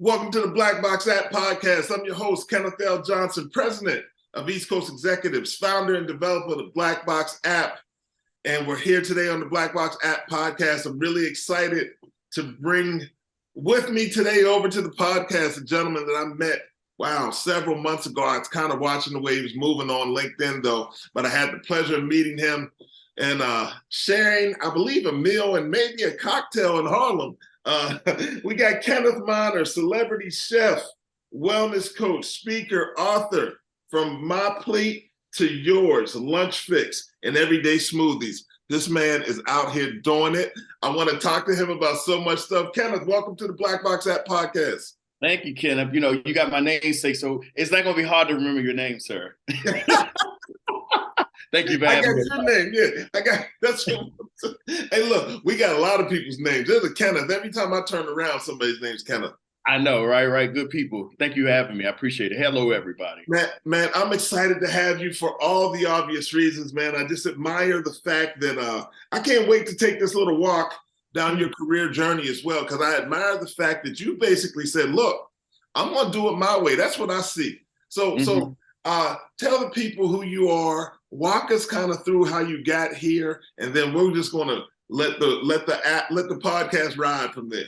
Welcome to the Black Box App Podcast. I'm your host, Kenneth L. Johnson, president of East Coast Executives, founder and developer of the Black Box App. And we're here today on the Black Box App Podcast. I'm really excited to bring with me today over to the podcast a gentleman that I met, several months ago. I was kind of watching the way he was moving on LinkedIn, though, but I had the pleasure of meeting him and sharing, I believe, a meal and maybe a cocktail in Harlem. We got Kenneth Miner, celebrity chef, wellness coach, speaker, author, from My Plate to Yours, Lunch Fix, and Everyday Smoothies. This man is out here doing it. I want to talk to him about so much stuff. Kenneth, welcome to the Black Box App Podcast. Thank you, Kenneth. You know, you got my namesake, so it's not going to be hard to remember your name, sir. Thank you, man. I got your name, yeah. Hey, look, we got a lot of people's names. There's a Kenneth. Every time I turn around, somebody's name's Kenneth. I know, right? Good people. Thank you for having me. I appreciate it. Hello, everybody. Man, I'm excited to have you for all the obvious reasons, man. I just admire the fact that I can't wait to take this little walk down your career journey as well, because I admire the fact that you basically said, look, I'm going to do it my way. That's what I see. So tell the people who you are, walk us kind of through how you got here, and then we're just going to let the podcast ride from there.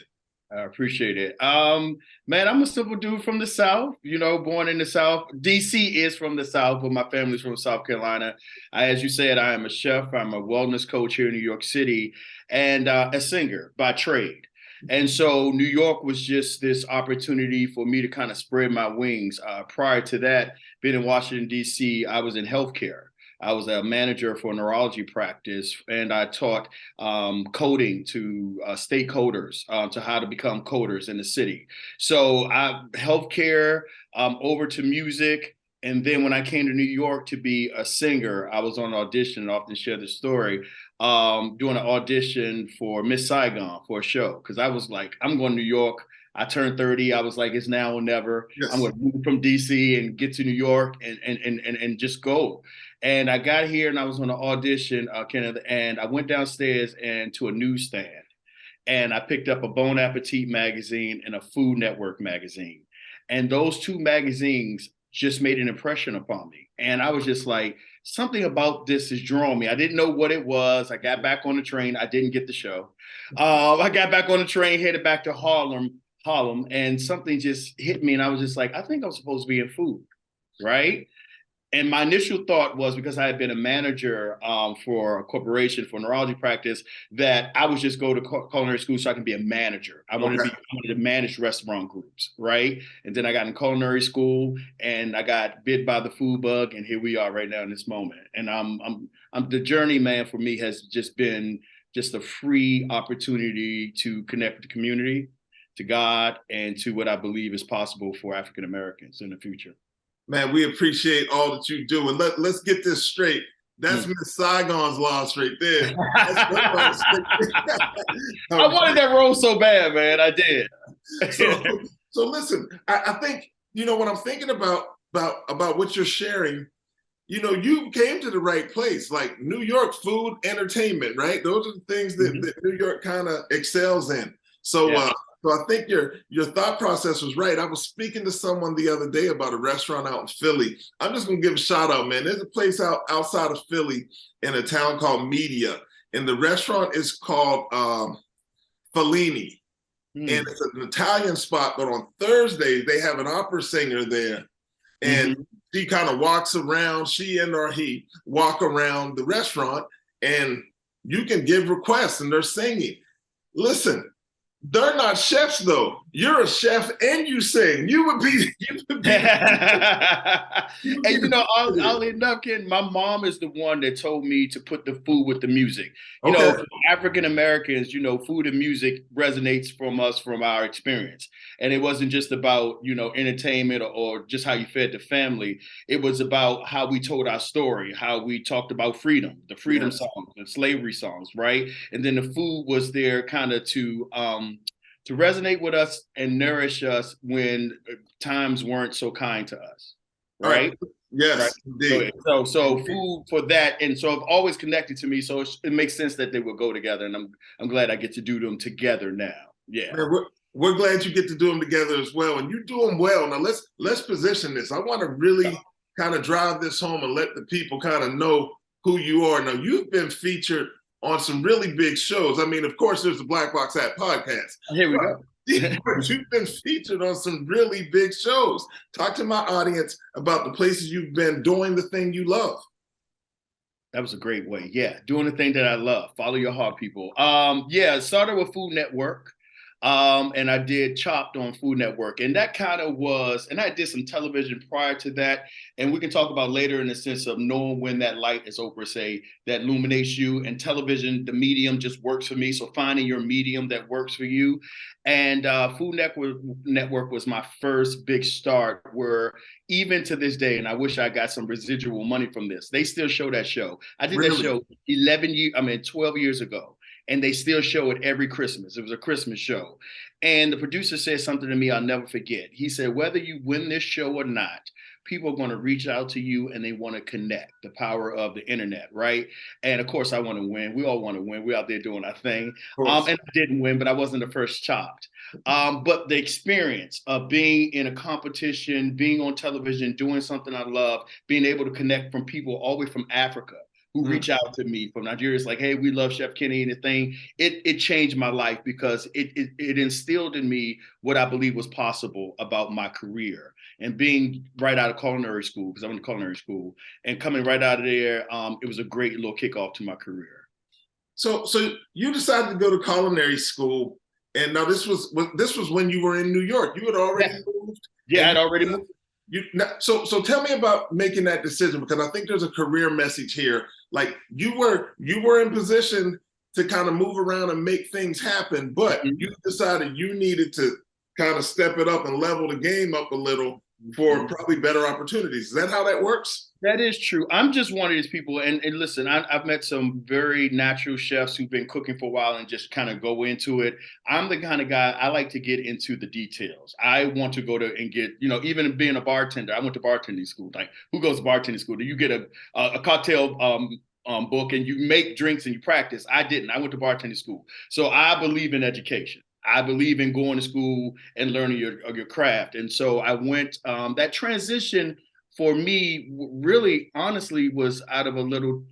I appreciate it. Man, I'm a simple dude from the South, born in the South. DC is from the South, but my family's from South Carolina. As you said, I am a chef. I'm a wellness coach here in New York City and a singer by trade. And so New York was just this opportunity for me to kind of spread my wings. Prior to that, being in Washington, D.C., I was in healthcare. I was a manager for a neurology practice, and I taught coding to state coders, to how to become coders in the city. So healthcare, over to music. And then when I came to New York to be a singer, I was on audition, I often share the story, doing an audition for Miss Saigon for a show. Because I was like, I'm going to New York. I turned 30. I was like, it's now or never. Yes. I'm going to move from DC and get to New York and just go. And I got here and I was on an audition, Kenneth, and I went downstairs and to a newsstand. And I picked up a Bon Appetit magazine and a Food Network magazine. And those two magazines just made an impression upon me. And I was just like, something about this is drawing me. I didn't know what it was. I got back on the train. I didn't get the show. I got back on the train, headed back to Harlem, and something just hit me. And I was just like, I think I'm supposed to be in food, right? And my initial thought was, because I had been a manager for a corporation for neurology practice, that I would just go to culinary school so I can be a manager. I wanted to manage restaurant groups, right? And then I got in culinary school and I got bit by the food bug, and here we are right now in this moment. And I'm the journey, man, for me has just been just a free opportunity to connect with the community, to God, and to what I believe is possible for African Americans in the future. Man, we appreciate all that you do. And let's get this straight. That's Miss Saigon's loss right there. I wanted that role so bad, man. I did. So listen, I think, when I'm thinking about what you're sharing, you came to the right place. Like New York, food, entertainment, right? Those are the things that New York kind of excels in. So So I think your thought process was right. I was speaking to someone the other day about a restaurant out in Philly. I'm just going to give a shout out, man. There's a place outside of Philly in a town called Media, and the restaurant is called Fellini. And it's an Italian spot, but on Thursdays, they have an opera singer there. And she kind of walks around, she and/or he walk around the restaurant, and you can give requests, and they're singing. Listen, they're not chefs, though. You're a chef and you sing. You would be. And oddly enough, Ken, my mom is the one that told me to put the food with the music. For African Americans, food and music resonates from our experience. And it wasn't just about, entertainment or just how you fed the family. It was about how we told our story, how we talked about freedom, the freedom songs, the slavery songs, right? And then the food was there kind of to resonate with us and nourish us when times weren't so kind to us, right? Yes, right? indeed. So food for that, and so I've always connected to me. So it makes sense that they will go together, and I'm glad I get to do them together now. Yeah. Man, we're glad you get to do them together as well, and you do them well. Now let's position this. I want to really kind of drive this home and let the people kind of know who you are. Now you've been featured on some really big shows. I mean, of course, there's the Black Box Hat podcast. Here we go. But you've been featured on some really big shows. Talk to my audience about the places you've been doing the thing you love. That was a great way. Yeah, doing the thing that I love. Follow your heart, people. Yeah, it started with Food Network. And I did Chopped on Food Network. And that kind of was, and I did some television prior to that. And we can talk about later in the sense of knowing when that light is over, say, that illuminates you. And television, the medium just works for me. So finding your medium that works for you. And Food Network was my first big start, where even to this day, and I wish I got some residual money from this, they still show that show. I did that show 12 years ago. And they still show it every Christmas. It was a Christmas show. And the producer said something to me I'll never forget. He said, whether you win this show or not, people are going to reach out to you and they want to connect. The power of the internet, right? And of course, I want to win. We all want to win. We're out there doing our thing. And I didn't win, but I wasn't the first Chopped. But the experience of being in a competition, being on television, doing something I love, being able to connect from people all the way from Africa, who reach out to me from Nigeria. It's like, hey, we love Chef Kenny and the thing. It changed my life because it instilled in me what I believe was possible about my career. And being right out of culinary school, because I went to culinary school, and coming right out of there, it was a great little kickoff to my career. So you decided to go to culinary school, and now this was when you were in New York. You had already moved. Yeah, I'd already moved. So tell me about making that decision, because I think there's a career message here. Like you were in position to kind of move around and make things happen, but you decided you needed to kind of step it up and level the game up a little for probably better opportunities. Is that how that works? That is true. I'm just one of these people. And listen, I've met some very natural chefs who've been cooking for a while and just kind of go into it. I'm the kind of guy, I like to get into the details. I want to go to and get, even being a bartender, I went to bartending school. Like, who goes to bartending school? Do you get a cocktail book and you make drinks and you practice? I didn't. I went to bartending school. So I believe in education. I believe in going to school and learning your craft. And so I went, that transition for me, really, honestly, was out of a little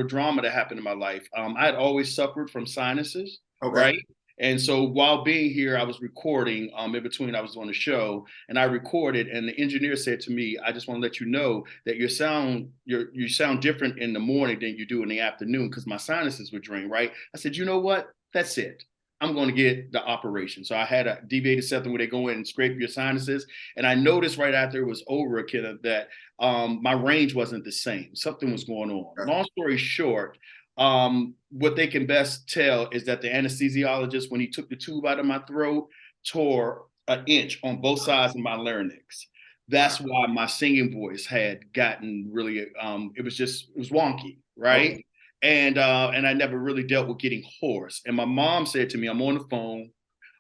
drama that happened in my life. I had always suffered from sinuses, right? And so while being here, I was recording. In between, I was on a show, and I recorded. And the engineer said to me, "I just want to let you know that you sound different in the morning than you do in the afternoon, because my sinuses were drained." Right? I said, "You know what? That's it. I'm going to get the operation." So I had a deviated septum where they go in and scrape your sinuses. And I noticed right after it was over, that my range wasn't the same. Something was going on. Long story short, what they can best tell is that the anesthesiologist, when he took the tube out of my throat, tore an inch on both sides of my larynx. That's why my singing voice had gotten really, it was wonky, right? And I never really dealt with getting hoarse. And my mom said to me, "I'm on the phone.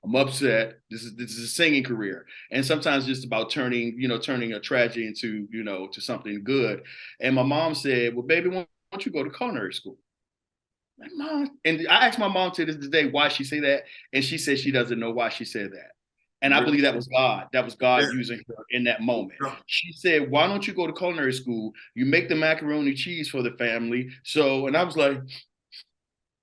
I'm upset. This is a singing career." And sometimes just about turning a tragedy into, to something good. And my mom said, "Well, baby, why don't you go to culinary school?" Like, Mom. And I asked my mom to this day why she say that. And she said she doesn't know why she said that. And I believe that was God. That was God using her in that moment. She said, "Why don't you go to culinary school? You make the macaroni cheese for the family." So, and I was like,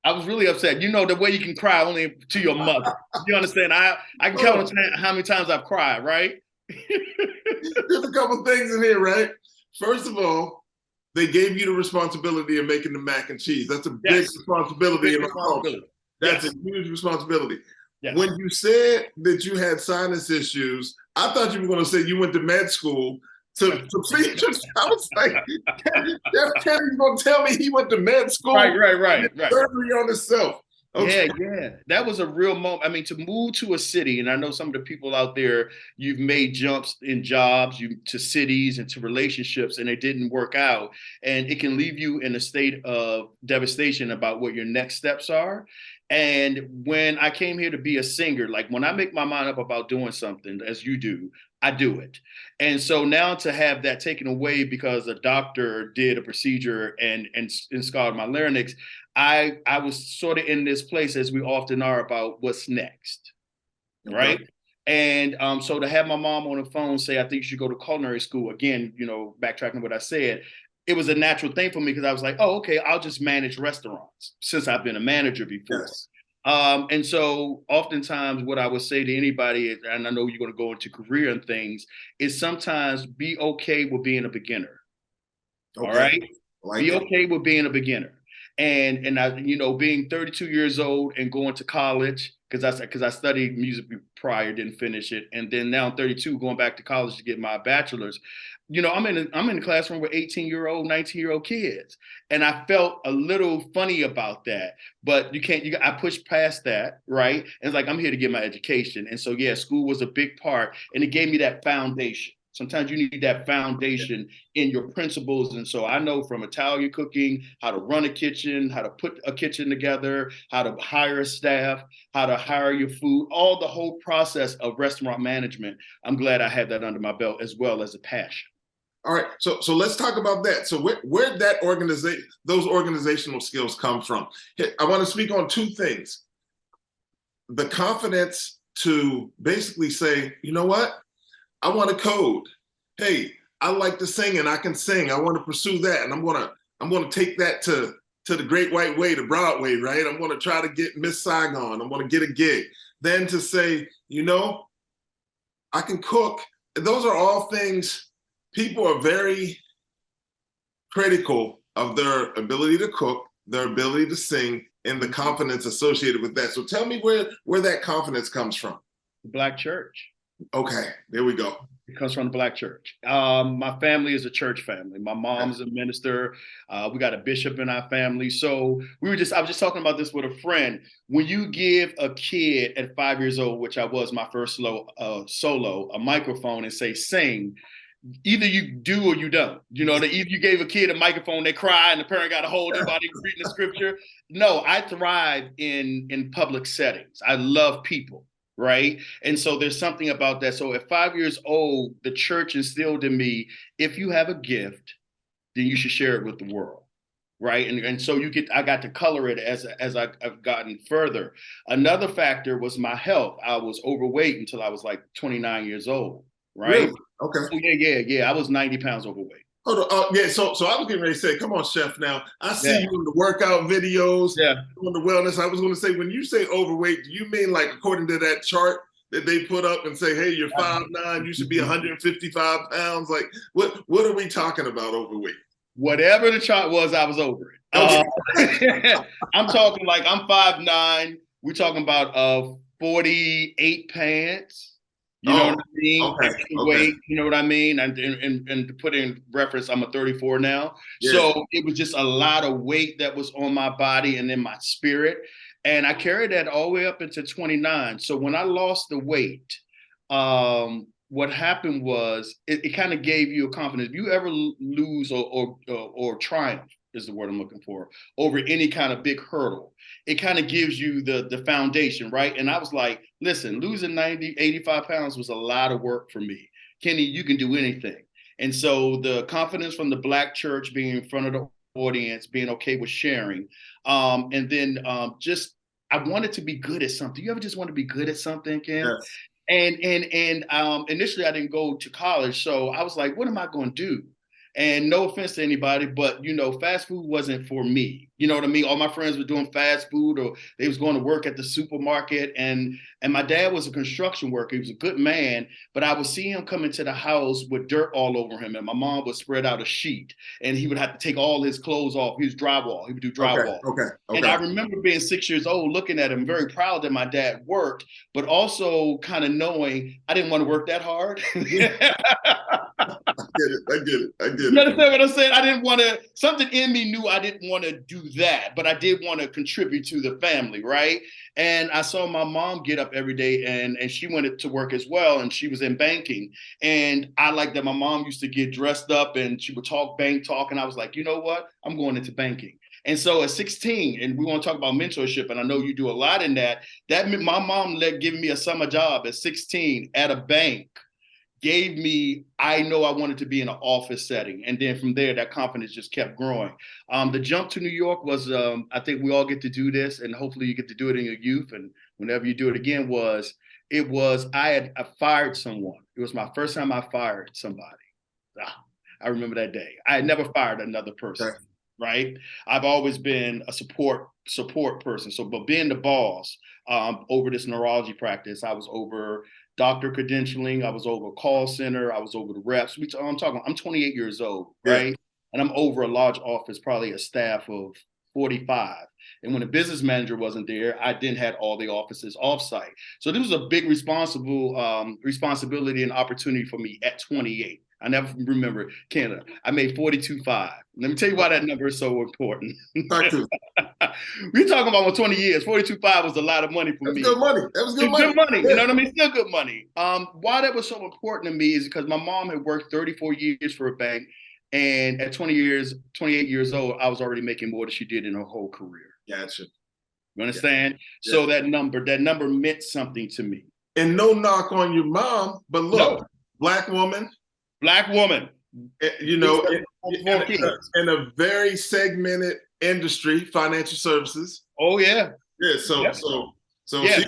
I was really upset. The way you can cry only to your mother. You understand? I can count on how many times I've cried, right? There's a couple things in here, right? First of all, they gave you the responsibility of making the mac and cheese. That's a big responsibility in our culture. That's a huge responsibility. Yes. When you said that you had sinus issues, I thought you were going to say you went to med school to feature. I was like, Chef Kenny's going to tell me he went to med school. Right. Surgery on himself. Okay. Yeah. That was a real moment. I mean, to move to a city, and I know some of the people out there, you've made jumps in jobs, to cities and to relationships, and it didn't work out. And it can leave you in a state of devastation about what your next steps are. And when I came here to be a singer, like when I make my mind up about doing something, as you do, I do it. And so now to have that taken away because a doctor did a procedure and scarred my larynx, I was sort of in this place, as we often are, about what's next. Okay. right? And so to have my mom on the phone say, I think you should go to culinary school, again, backtracking what I said, it was a natural thing for me because I was like, oh, okay, I'll just manage restaurants since I've been a manager before. Yes. And so oftentimes what I would say to anybody, and I know you're going to go into career and things, is sometimes be okay with being a beginner. All Okay. right. Like Be it. okay with being a beginner. And I, being 32 years old and going to college, because I studied music prior, didn't finish it. And then now I'm 32, going back to college to get my bachelor's. I'm in the classroom with 18-year-old, 19-year-old kids. And I felt a little funny about that. But I pushed past that, right? And it's like I'm here to get my education. And so yeah, school was a big part, and it gave me that foundation. Sometimes you need that foundation in your principles. And so I know from Italian cooking, how to run a kitchen, how to put a kitchen together, how to hire a staff, how to hire your food, all the whole process of restaurant management. I'm glad I had that under my belt as well as a passion. All right. So let's talk about that. So where that those organizational skills come from? I want to speak on two things. The confidence to basically say, you know what? I want to code. Hey, I like to sing and I can sing. I want to pursue that. And I'm gonna take that to the Great White Way, to Broadway, right? I'm gonna try to get Miss Saigon. I'm gonna get a gig. Then to say, I can cook. Those are all things people are very critical of their ability to cook, their ability to sing, and the confidence associated with that. So tell me where that confidence comes from. Black church. Okay, there we go. It comes from the Black church. My family is a church family. My mom's a minister. We got a bishop in our family. So I was just talking about this with a friend. When you give a kid at 5 years old, which I was my first solo, a microphone and say, sing, either you do or you don't. If you gave a kid a microphone, they cry and the parent got to hold it while they're reading the scripture. No, I thrive in public settings. I love people. Right. And so there's something about that. So at 5 years old, the church instilled in me, if you have a gift, then you should share it with the world. Right. And so I got to color it as I've gotten further. Another factor was my health. I was overweight until I was like 29 years old. Right. Really? Okay. So yeah. I was 90 pounds overweight. Hold on. Yeah, so I was getting ready to say, come on, Chef. Now I see Yeah. you in the workout videos, Yeah. on the wellness. I was going to say, when you say overweight, do you mean like according to that chart that they put up and say, hey, you're 5'9", you should be 155 pounds? Like, what are we talking about overweight? Whatever the chart was, I was over it. Okay. I'm talking like I'm 5'9". We're talking about 48 pants. You know what I mean? Okay. Weight, you know what I mean? And to put in reference, I'm a 34 now. Yeah. So it was just a lot of weight that was on my body and in my spirit. And I carried that all the way up into 29. So when I lost the weight, what happened was it kind of gave you a confidence. If you ever lose or triumph, is the word I'm looking for, over any kind of big hurdle, it kind of gives you the foundation, right? And I was like, listen, losing 90, 85 pounds was a lot of work for me. Kenny, you can do anything. And so the confidence from the Black church, being in front of the audience, being okay with sharing, and then just I wanted to be good at something. You ever just want to be good at something, Ken? Yes. And initially I didn't go to college, so I was like, what am I going to do? And no offense to anybody, but fast food wasn't for me. You know what I mean? All my friends were doing fast food, or they was going to work at the supermarket. And my dad was a construction worker. He was a good man, but I would see him come into the house with dirt all over him. And my mom would spread out a sheet, and he would have to take all his clothes off. He was drywall. He would do drywall. Okay. And I remember being 6 years old, looking at him, very proud that my dad worked, but also kind of knowing I didn't want to work that hard. I get it. You understand what I'm saying? I didn't want to, something in me knew I didn't want to do that, but I did want to contribute to the family, right? And I saw my mom get up every day and she went to work as well, and she was in banking. And I like that my mom used to get dressed up and she would talk bank talk, and I was like, you know what? I'm going into banking. And so at 16, and we want to talk about mentorship, and I know you do a lot in that my mom giving me a summer job at 16 at a bank gave me, I know I wanted to be in an office setting. And then from there, that confidence just kept growing. The jump to New York was, I think we all get to do this, and hopefully you get to do it in your youth, and whenever you do it again, was I fired someone. It was my first time I fired somebody. I remember that day. I had never fired another person, Okay. right? I've always been a support person. So, but being the boss over this neurology practice, I was over doctor credentialing, I was over call center, I was over the reps. I'm 28 years old, Yeah. right? And I'm over a large office, probably a staff of 45. And when the business manager wasn't there, I then had all the offices offsite. So this was a big responsibility and opportunity for me at 28. I never remember Canada. I made 42.5. Let me tell you why that number is so important. Talk to me. We're talking about 20 years. 42.5 was a lot of money for That's me. good money. That was good It's money. good money. Yeah. You know what I mean? Still good money. Why that was so important to me is because my mom had worked 34 years for a bank. And at 28 years old, I was already making more than she did in her whole career. Gotcha. You understand? Yeah. So that number meant something to me. And no knock on your mom, but look, Black woman, you know, in a very segmented industry, financial services. Oh yeah. Yeah. So yeah, she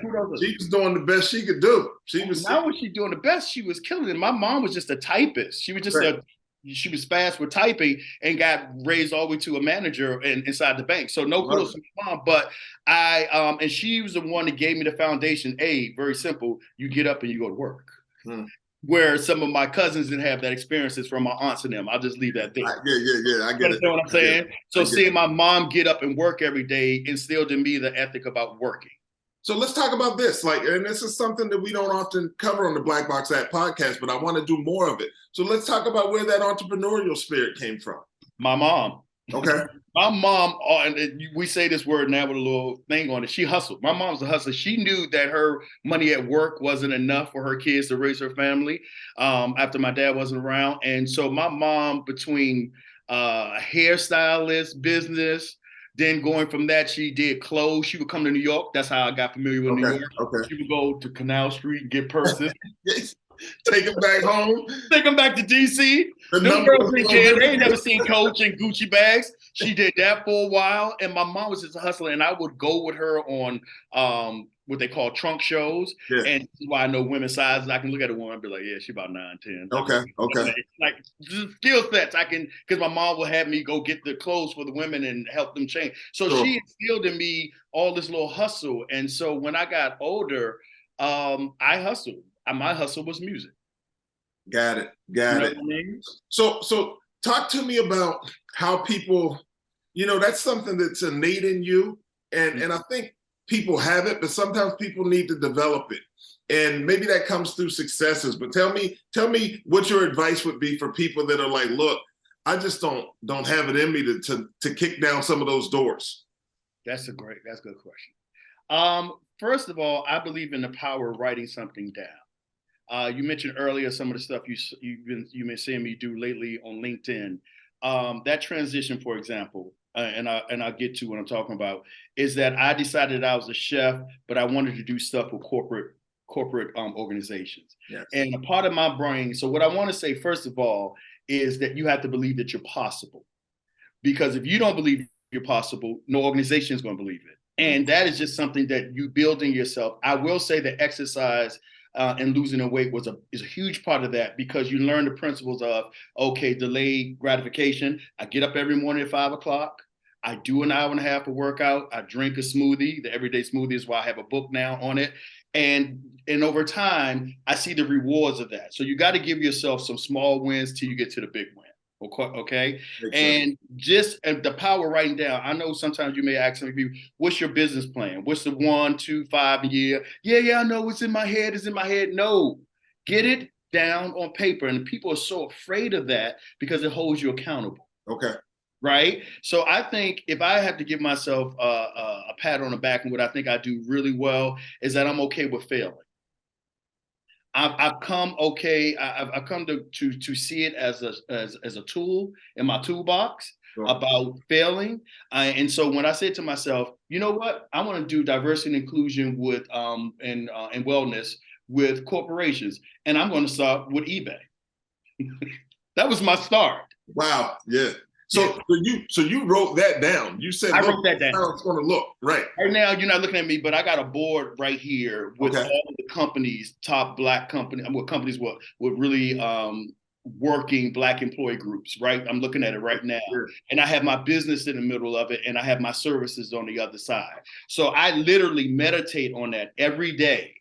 was doing the best she could do. She was doing the best. She was killing it. My mom was just a typist. She was just she was fast with typing and got raised all the way to a manager inside the bank. So no kudos to my mom, but and she was the one that gave me the foundation. Very simple. You get up and you go to work. Where some of my cousins didn't have that experiences from my aunts and them. I'll just leave that there. Yeah. I get it. You know what I'm saying? So seeing my mom get up and work every day instilled in me the ethic about working. So let's talk about this. And this is something that we don't often cover on the Black Box Act podcast, but I want to do more of it. So let's talk about where that entrepreneurial spirit came from. My mom. Okay. My mom, and we say this word now with a little thing on it. She hustled. My mom's a hustler. She knew that her money at work wasn't enough for her kids to raise her family after my dad wasn't around. And so my mom, between hairstylist, business, then going from that, she did clothes. She would come to New York. That's how I got familiar with New York. Okay. She would go to Canal Street and get purses. Take them back home. Take them back to DC. Them girls didn't care. They ain't never seen Coach and Gucci bags. She did that for a while. And my mom was just a hustler. And I would go with her on what they call trunk shows. Yeah. And this is why I know women's sizes. I can look at a woman and be like, yeah, she about 9, 10. Okay. Like skill sets. Because my mom would have me go get the clothes for the women and help them change. So she instilled in me all this little hustle. And so when I got older, I hustled. My hustle was music. Got it. I mean? So talk to me about how people, that's something that's innate in you. And I think people have it, but sometimes people need to develop it. And maybe that comes through successes. But tell me what your advice would be for people that are like, look, I just don't have it in me to kick down some of those doors. That's a good question. First of all, I believe in the power of writing something down. You mentioned earlier some of the stuff you've been seeing me do lately on LinkedIn. That transition, for example, and I'll get to what I'm talking about, is that I decided I was a chef, but I wanted to do stuff with corporate organizations. Yes. And a part of my brain. So what I want to say, first of all, is that you have to believe that you're possible, because if you don't believe you're possible, no organization is going to believe it. And that is just something that you build in yourself. I will say that exercise and losing the weight is a huge part of that, because you learn the principles of, delayed gratification. I get up every morning at 5 o'clock. I do an hour and a half of workout. I drink a smoothie. The everyday smoothie is why I have a book now on it. And over time, I see the rewards of that. So you got to give yourself some small wins till you get to the big win. Okay. And just the power of writing down. I know sometimes you may ask some people, what's your business plan? What's the 1, 2, 5 year? Yeah, I know it's in my head. No, get it down on paper. And people are so afraid of that because it holds you accountable. Okay. Right. So I think if I have to give myself a pat on the back, and what I think I do really well is that I'm okay with failing. I've come to see it as a tool in my toolbox about failing. And so when I said to myself, you know what, I want to do diversity and inclusion with and wellness with corporations, and I'm going to start with eBay. That was my start. Wow. Yeah. So you wrote that down. You said, I look, wrote that down. how it's going to look. Right. Right now, you're not looking at me, but I got a board right here with Okay. all of the companies, top Black company, what companies with really working Black employee groups, right? I'm looking at it right now. Yeah. And I have my business in the middle of it, and I have my services on the other side. So I literally meditate on that every day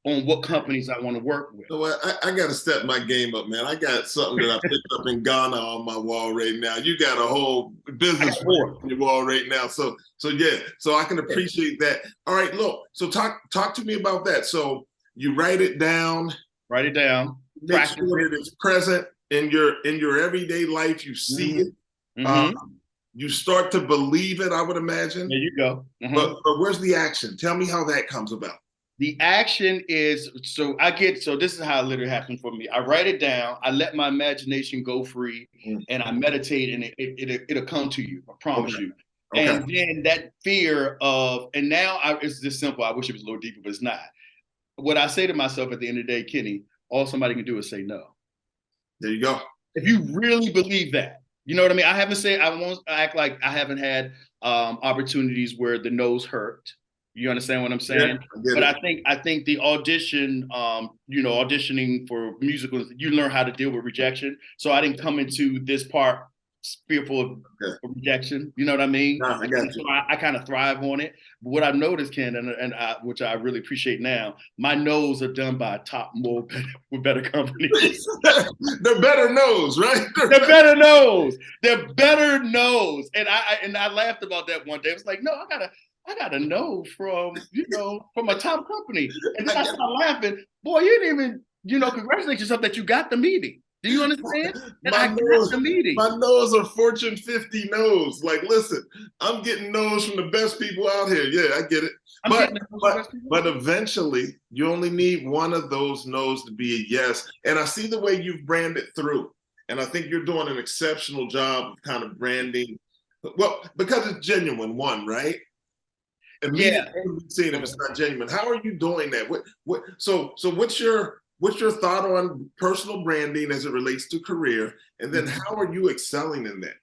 on what companies I want to work with. So I got to step my game up, man. I got something that I picked up in Ghana on my wall right now. You got a whole business on your wall right now. So yeah, so I can appreciate that. All right, look. So talk to me about that. So you write it down. Write it down. Make sure that it's present in your everyday life. You see it. You start to believe it, I would imagine. There you go. But where's the action? Tell me how that comes about. The action is, so this is how it literally happened for me. I write it down, I let my imagination go free, and I meditate, and it'll come to you, I promise you. Okay. And then that fear of, and now it's this simple, I wish it was a little deeper, but it's not. What I say to myself at the end of the day, Kenny, all somebody can do is say no. There you go. If you really believe that, you know what I mean? I won't act like I haven't had opportunities where the no's hurt. You understand what I'm saying? Yeah, but I think the audition, auditioning for musicals, you learn how to deal with rejection. So I didn't come into this part fearful of rejection. You know what I mean? No, I got you. So I kind of thrive on it. But what I've noticed, Ken, which I really appreciate now, my no's are done by with better companies. They're better no's, right? They're better no's. They're better no's. And I laughed about that one day. It was like, no, I got a no from a top company. And then I started laughing. Boy, you didn't even, congratulate yourself that you got the meeting. Do you understand? My no's are Fortune 50 no's. Like, listen, I'm getting no's from the best people out here. Yeah, I get it. But eventually, you only need one of those no's to be a yes. And I see the way you've branded through. And I think you're doing an exceptional job of kind of branding. Well, because it's genuine, right? Immediately seeing if it's not genuine. How are you doing that? So what's your thought on personal branding as it relates to career? And then how are you excelling in that?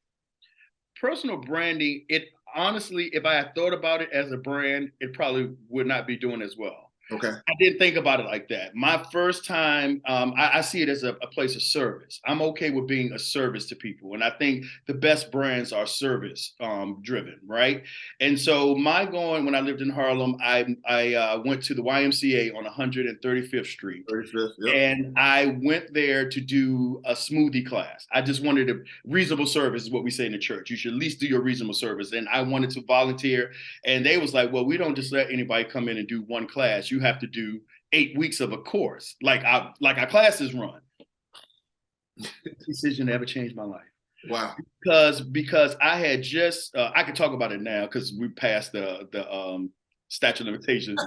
Personal branding, honestly, if I had thought about it as a brand, it probably would not be doing as well. Okay. I didn't think about it like that. My first time, I see it as a place of service. I'm okay with being a service to people. And I think the best brands are service driven, right? And so when I lived in Harlem, I went to the YMCA on 135th Street. 35th, yep. And I went there to do a smoothie class. I just wanted a reasonable service is what we say in the church. You should at least do your reasonable service. And I wanted to volunteer. And they was like, well, we don't just let anybody come in and do one class. You have to do 8 weeks of a course, like our classes run. Decision that ever changed my life. Wow. Because I had just I can talk about it now because we passed the statute of limitations.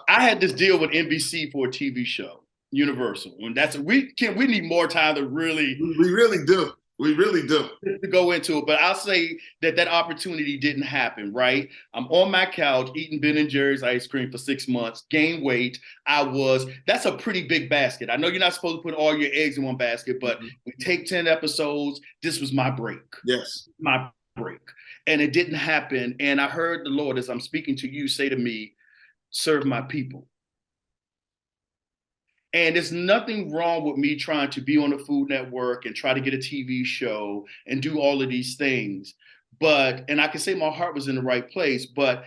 I had this deal with NBC for a TV show, Universal, and we need more time to really. We really do. We really do. To go into it, but I'll say that opportunity didn't happen, right? I'm on my couch eating Ben & Jerry's ice cream for 6 months, gained weight. That's a pretty big basket. I know you're not supposed to put all your eggs in one basket, but we take 10 episodes. This was my break. Yes. My break. And it didn't happen. And I heard the Lord, as I'm speaking to you, say to me, serve my people. And there's nothing wrong with me trying to be on the Food Network and try to get a TV show and do all of these things. And I can say my heart was in the right place, but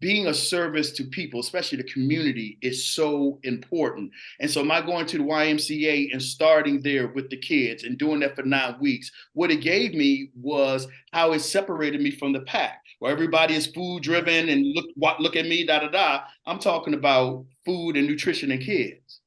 being a service to people, especially the community, is so important. And so my going to the YMCA and starting there with the kids and doing that for 9 weeks, what it gave me was how it separated me from the pack, where everybody is food driven and look at me, I'm talking about food and nutrition and kids.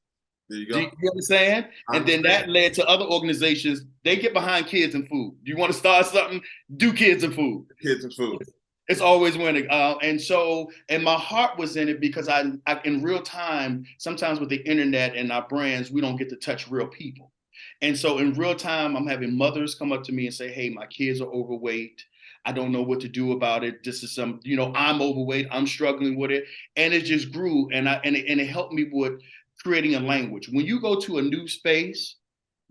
There you go. Do you understand? And then that led to other organizations. They get behind kids and food. You want to start something? Do kids and food. Kids and food. It's always winning. And my heart was in it because I in real time, sometimes with the internet and our brands, we don't get to touch real people. And so in real time, I'm having mothers come up to me and say, hey, my kids are overweight. I don't know what to do about it. This is I'm overweight. I'm struggling with it. And it just grew. And it helped me with creating a language. When you go to a new space,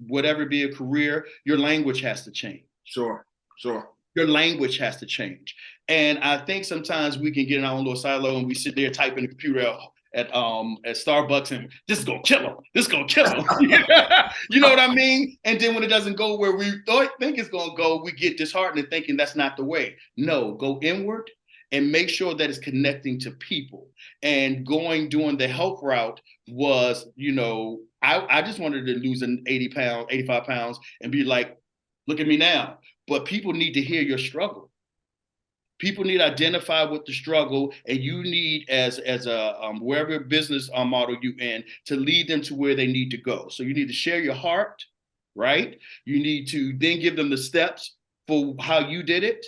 whatever be a career, your language has to change. Sure, sure. Your language has to change. And I think sometimes we can get in our own little silo and we sit there typing the computer at Starbucks and this is gonna kill them. This is gonna kill them. You know what I mean? And then when it doesn't go where we think it's gonna go, we get disheartened and thinking that's not the way. No, go inward and make sure that it's connecting to people. And doing the health route was, I just wanted to lose an 80 pounds, 85 pounds and be like, look at me now. But people need to hear your struggle. People need to identify with the struggle, and you need, as a wherever business model you in, to lead them to where they need to go. So you need to share your heart, right? You need to then give them the steps for how you did it.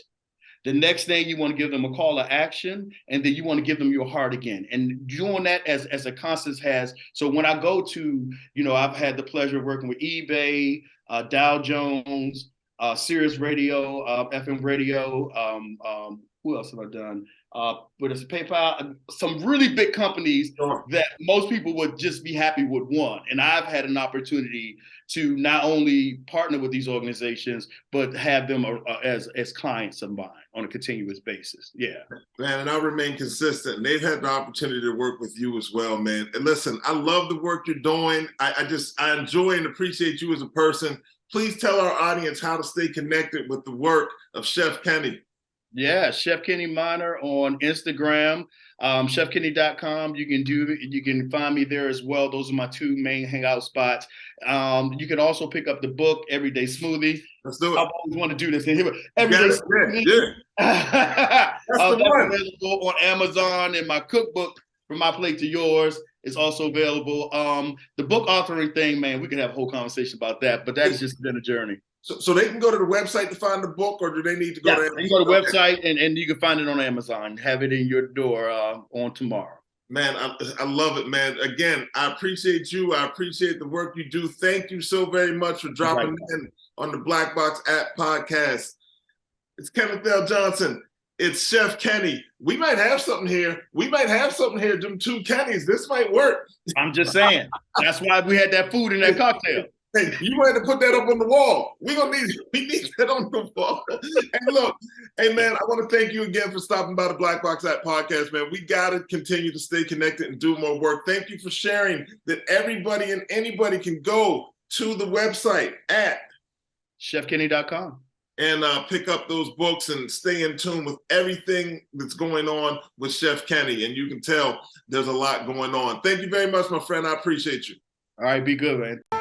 The next thing, you want to give them a call to action, and then you want to give them your heart again. And doing that as a constant has. So when I go to, I've had the pleasure of working with eBay, Dow Jones, Sirius Radio, FM Radio. Who else have I done? But it's PayPal, some really big companies that most people would just be happy with one. And I've had an opportunity to not only partner with these organizations, but have them as clients of mine on a continuous basis. Yeah. Man, and I'll remain consistent. And they've had the opportunity to work with you as well, man. And listen, I love the work you're doing. I enjoy and appreciate you as a person. Please tell our audience how to stay connected with the work of Chef Kenny. Yeah, Chef Kenny Minor on Instagram, chefkenny.com. You can find me there as well. Those are my two main hangout spots. You can also pick up the book, Everyday Smoothie. Let's do it. I always want to do this in here. Everyday Smoothie. Yeah. That's available on Amazon, and my cookbook, From My Plate to Yours, is also available. The book authoring thing, man, we could have a whole conversation about that, but that's just been a journey. So they can go to the website to find the book, or do they need to go to Amazon? You go to the website and you can find it on Amazon. Have it in your door on tomorrow. Man, I love it, man. Again, I appreciate you. I appreciate the work you do. Thank you so very much for dropping in on the Black Box App podcast. It's Kenneth L. Johnson. It's Chef Kenny. We might have something here. Them two Kennys. This might work. I'm just saying. That's why we had that food in that cocktail. Hey, you might have to put that up on the wall. We need that on the wall. And look, hey man, I want to thank you again for stopping by the Black Box App podcast, man. We got to continue to stay connected and do more work. Thank you for sharing that everybody and anybody can go to the website at chefkenny.com and pick up those books and stay in tune with everything that's going on with Chef Kenny. And you can tell there's a lot going on. Thank you very much, my friend. I appreciate you. All right, be good, man.